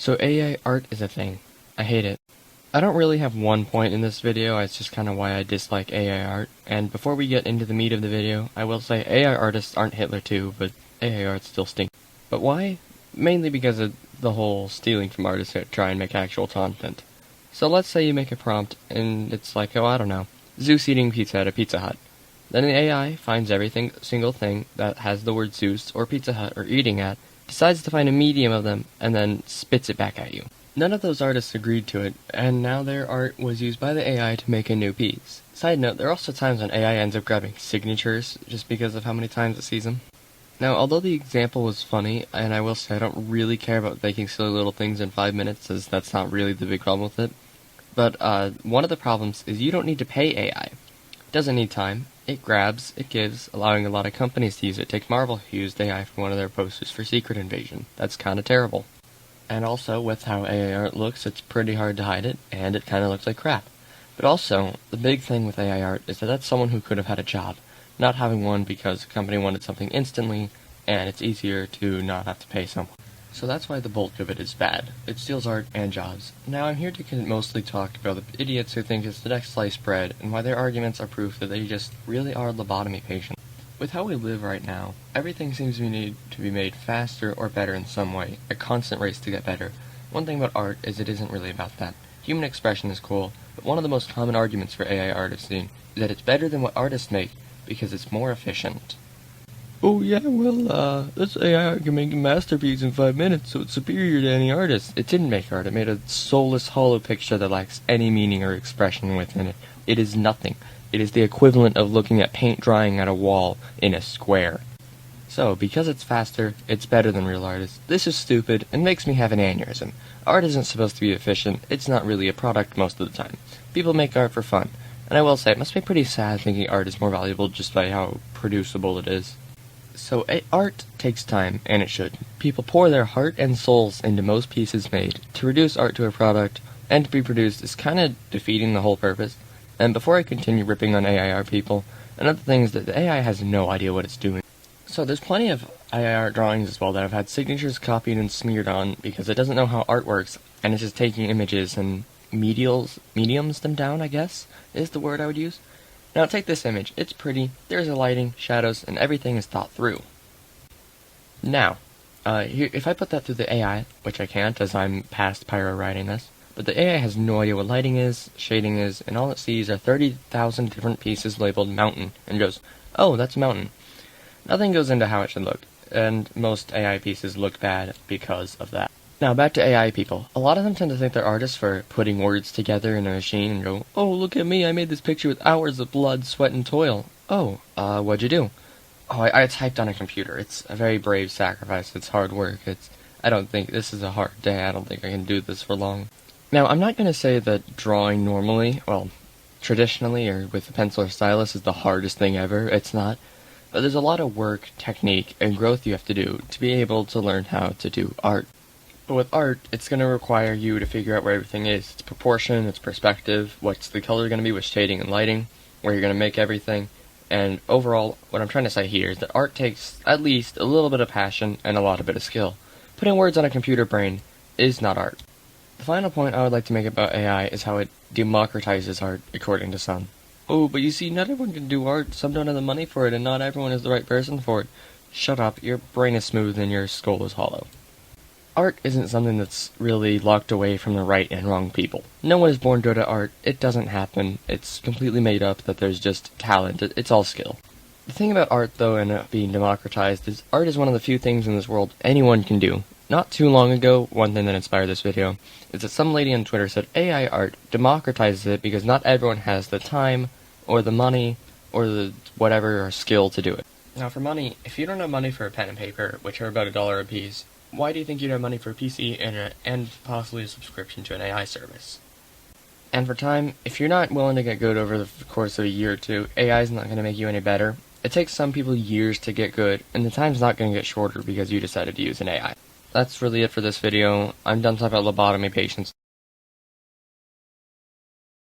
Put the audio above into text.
So AI art is a thing. I hate it. I don't really have one point in this video, it's just kinda why I dislike AI art, and before we get into the meat of the video, I will say AI artists aren't Hitler too, but AI art still stinks. But why? Mainly because of the whole stealing from artists that try and make actual content. So let's say you make a prompt, and it's like, oh I don't know, Zeus eating pizza at a Pizza Hut. Then the AI finds every single thing that has the word Zeus or Pizza Hut or eating at, decides to find a medium of them, and then spits it back at you. None of those artists agreed to it, and now their art was used by the AI to make a new piece. Side note, there are also times when AI ends up grabbing signatures just because of how many times it sees them. Now, although the example was funny, and I will say I don't really care about making silly little things in 5 minutes, as that's not really the big problem with it, but one of the problems is you don't need to pay AI. It doesn't need time. It grabs, it gives, allowing a lot of companies to use it. Take Marvel, who used AI for one of their posters for Secret Invasion. That's kinda terrible. And also, with how AI art looks, it's pretty hard to hide it, and it kinda looks like crap. But also, the big thing with AI art is that that's someone who could have had a job, not having one because a company wanted something instantly, and it's easier to not have to pay someone. So that's why the bulk of it is bad. It steals art and jobs. Now I'm here to mostly talk about the idiots who think it's the next sliced bread, and why their arguments are proof that they just really are lobotomy patients. With how we live right now, everything seems to need to be made faster or better in some way, a constant race to get better. One thing about art is it isn't really about that. Human expression is cool, but one of the most common arguments for AI art I've seen is that it's better than what artists make because it's more efficient. Oh yeah, well, this AI art can make a masterpiece in 5 minutes, so it's superior to any artist. It didn't make art, it made a soulless, hollow picture that lacks any meaning or expression within it. It is nothing. It is the equivalent of looking at paint drying at a wall in a square. So, because it's faster, it's better than real artists. This is stupid, and makes me have an aneurysm. Art isn't supposed to be efficient, it's not really a product most of the time. People make art for fun, and I will say, it must be pretty sad thinking art is more valuable just by how producible it is. So, art takes time, and it should. People pour their heart and souls into most pieces made. To reduce art to a product, and to be produced, is kinda defeating the whole purpose. And before I continue ripping on AI art people, another thing is that the AI has no idea what it's doing. So there's plenty of AI art drawings as well that have had signatures copied and smeared on because it doesn't know how art works, and it's just taking images and mediums them down, I guess, is the word I would use. Now take this image, it's pretty, there's a lighting, shadows, and everything is thought through. Now, here, if I put that through the AI, which I can't as I'm past pyro writing this, but the AI has no idea what lighting is, shading is, and all it sees are 30,000 different pieces labeled mountain, and goes, oh, that's mountain. Nothing goes into how it should look, and most AI pieces look bad because of that. Now back to AI people. A lot of them tend to think they're artists for putting words together in a machine and go, oh, look at me, I made this picture with hours of blood, sweat, and toil. Oh, what'd you do? Oh, I typed on a computer. It's a very brave sacrifice. It's hard work. I don't think this is a hard day. I don't think I can do this for long. Now, I'm not going to say that drawing normally, well, traditionally or with a pencil or stylus is the hardest thing ever. It's not. But there's a lot of work, technique, and growth you have to do to be able to learn how to do art. But with art, it's going to require you to figure out where everything is. Its proportion, its perspective, what's the color going to be with shading and lighting, where you're going to make everything. And overall, what I'm trying to say here is that art takes at least a little bit of passion and a lot of bit of skill. Putting words on a computer brain is not art. The final point I would like to make about AI is how it democratizes art, according to some. Oh, but you see, not everyone can do art, some don't have the money for it, and not everyone is the right person for it. Shut up, your brain is smooth and your skull is hollow. Art isn't something that's really locked away from the right and wrong people. No one is born good at art, it doesn't happen, it's completely made up that there's just talent, it's all skill. The thing about art, though, and it being democratized, is art is one of the few things in this world anyone can do. Not too long ago, one thing that inspired this video is that some lady on Twitter said AI art democratizes it because not everyone has the time, or the money, or the whatever or skill to do it. Now for money, if you don't have money for a pen and paper, which are about $1 a piece, why do you think you'd have money for a PC, internet, and possibly a subscription to an AI service? And for time, if you're not willing to get good over the course of a year or two, AI is not going to make you any better. It takes some people years to get good, and the time's not going to get shorter because you decided to use an AI. That's really it for this video. I'm done talking about lobotomy patients.